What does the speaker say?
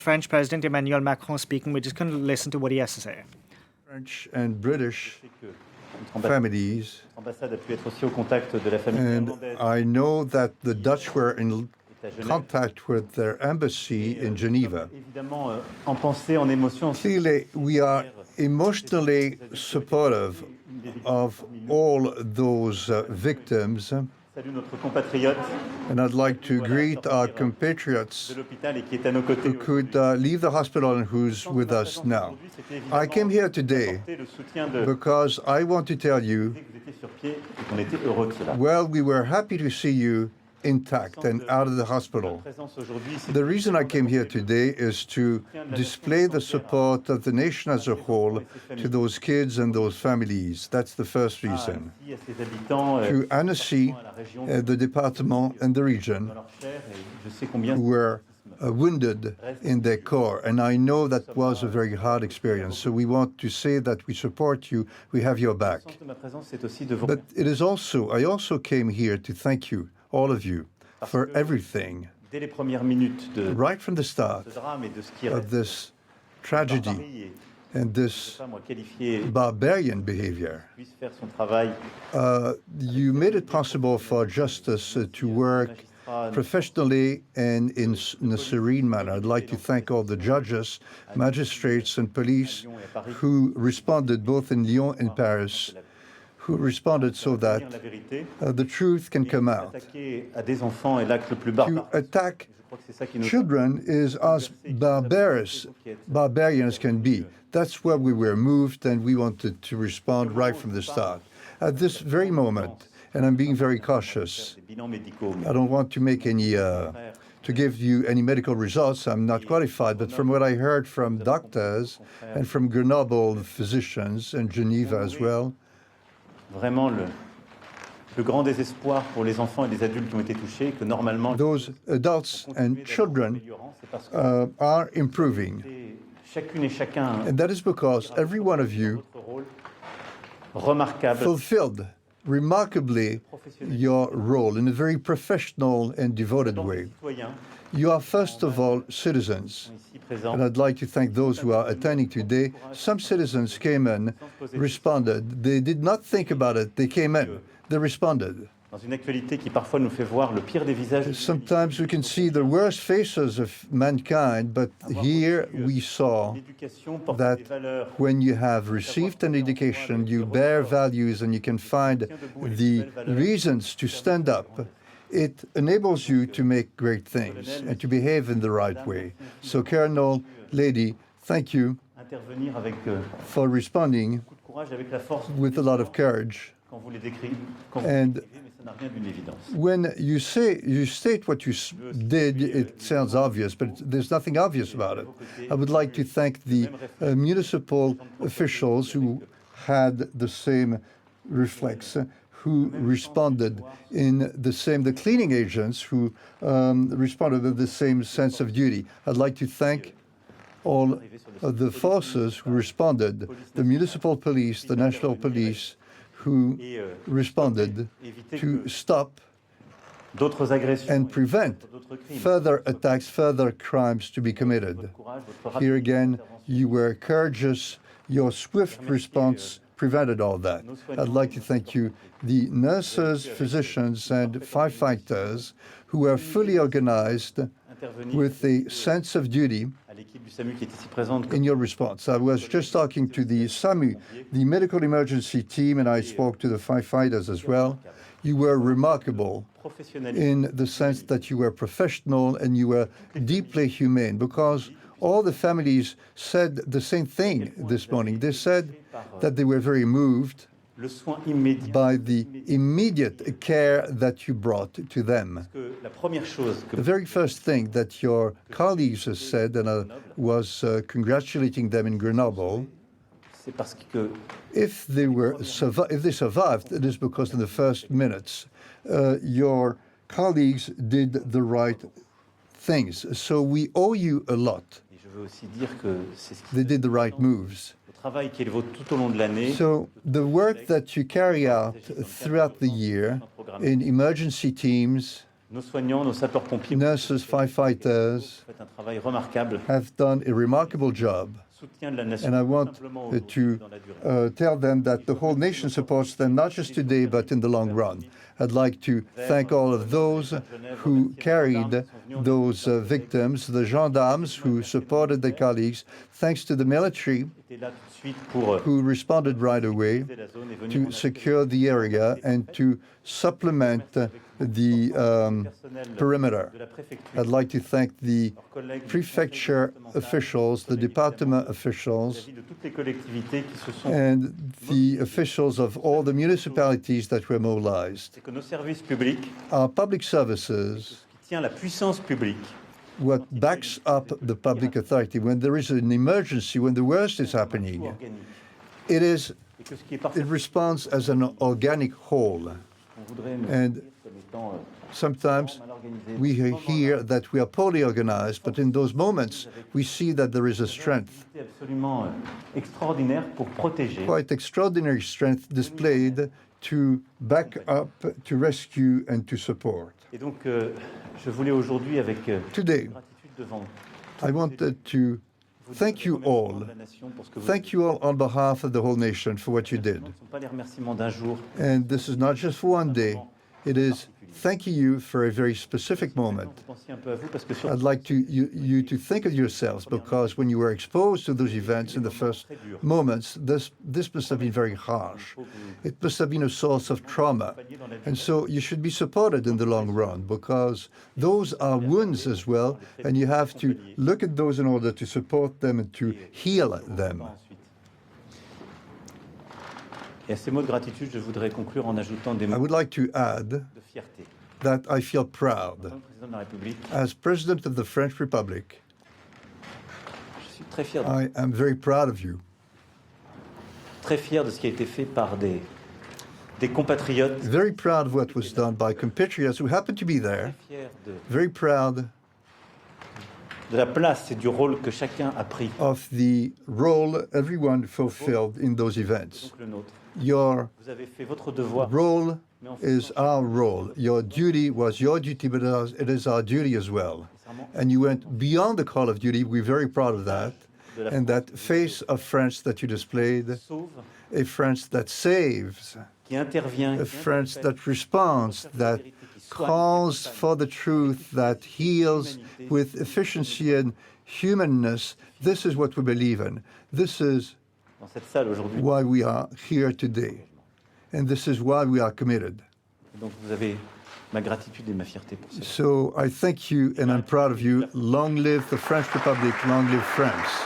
French President Emmanuel Macron speaking. We're just going to listen to what he has to say. French and British families, and I know that the Dutch were in contact with their embassy in Geneva. Clearly, we are emotionally supportive of all those victims, and I'd like to greet our compatriots who could leave the hospital and who's with us now. I came here today because I want to tell you, well, we were happy to see you intact and out of the hospital. The reason I came here today is to display the support of the nation as a whole to those kids and those families. That's the first reason. To Annecy, the department and the region who were wounded in their core, and I know that was a very hard experience. So we want to say that we support you, we have your back. But it is also, I also came here to thank you, all of you, for everything. Right from the start of this tragedy and this barbarian behavior, you made it possible for justice to work professionally and in a serene manner. I'd like to thank all the judges, magistrates, and police who responded both in Lyon and Paris, who responded so that the truth can come out. To attack children is as barbarian as can be. That's where we were moved, and we wanted to respond right from the start. At this very moment, and I'm being very cautious, I don't want to make any, to give you any medical results. I'm not qualified, but from what I heard from doctors and from Grenoble physicians and Geneva as well, those adults and children are improving. And that is because every one of you fulfilled remarkably your role in a very professional and devoted way. You are, first of all, citizens. And I'd like to thank those who are attending today. Some citizens came in, responded. They did not think about it. They came in. They responded. Sometimes we can see the worst faces of mankind, but here we saw that when you have received an education, you bear values and you can find the reasons to stand up. It enables you to make great things and to behave in the right way. So, Colonel, lady, thank you for responding with a lot of courage. And when you state what you did, it sounds obvious, but there's nothing obvious about it. I would like to thank the municipal officials who had the same reflex, who responded in the cleaning agents who responded with the same sense of duty. I'd like to thank all of the forces who responded, the municipal police, the national police, who responded to stop and prevent further attacks, further crimes to be committed. Here again, you were courageous. Your swift response prevented all that. I'd like to thank you, the nurses, physicians, and firefighters who were fully organized with a sense of duty in your response. I was just talking to the SAMU, the medical emergency team, and I spoke to the firefighters as well. You were remarkable in the sense that you were professional and you were deeply humane, because all the families said the same thing this morning. They said that they were very moved by the immediate care that you brought to them. The very first thing that your colleagues said, and I was congratulating them in Grenoble, if they survived, it is because in the first minutes your colleagues did the right things. So we owe you a lot. They did the right moves. So the work that you carry out throughout the year in emergency teams, Nos soignants, nos sapeurs-pompiers, Nurses, firefighters faites un travail remarquable. have done a remarkable job. Soutien de la nation, And I tout want simplement aujourd'hui, to dans la durée. tell them that the whole nation supports them, not just today, but in the long run. I'd like to thank all of those who carried those victims, the gendarmes who supported their colleagues, thanks to the military Était là tout de suite pour who responded right away la zone et venir to secure the area and to supplement the perimeter. de la préfecture. I'd like to thank the Leurs collègues du prefecture officials, the department officials, conseil de toutes les collectivités qui se sont and the officials of all the municipalities that were mobilized. c'est que nos services publics, Our public services, ce qui tient la puissance publique, what backs up the public authority when there is an emergency, when the worst is happening, organique. it is Et que ce qui est parfait, it responds as an organic whole. on voudrait nous And décrire comme étant sometimes mal organisé. we hear that we are poorly organized, but in those moments we see that there is a strength, C'est absolument extraordinaire pour protéger. quite extraordinary strength displayed to back up, to rescue, and to support. Et donc, je voulais aujourd'hui, avec Today, gratitude devant I wanted to thank you all. la nation pour ce que vous Thank you all on behalf of the whole nation for what you did. Ce ne sont pas les remerciements d'un jour. And this is not just for one day, it is thanking you for a very specific moment. Vous pensiez un peu à vous parce que sur I'd like you to think of yourselves, because when you were exposed to those events in the first moments, this must have been very harsh. It must have been a source of trauma. And so you should be supported in the long run, because those are wounds as well, and you have to look at those in order to support them and to heal them. ensuite. Et à ces mots de gratitude, je voudrais conclure en ajoutant des I mots would like to add de fierté. that I feel En proud. tant que président de la République, As President of the French Republic, je suis très fier, I am very proud of you. très fier de ce qui a été fait par des compatriotes. Very proud of what was done by compatriots who happened to be there. Très fier Very proud de la place et du rôle que chacun a pris. of the role everyone fulfilled in those events. Donc le nôtre. Your Vous avez fait votre devoir. role is our role. Your duty was your duty, but it is our duty as well. And you went beyond the call of duty. We're very proud of that. And that face of France that you displayed, Sauve, a France that saves, qui intervient, a France that responds, that calls for the truth, that heals with efficiency and humanness. This is what we believe in. This is dans cette salle aujourd'hui. why we are here today. And this is why we are committed. Donc vous avez ma gratitude et ma fierté pour ça. So I thank you and I'm proud of you. Long live the French Republic, long live France.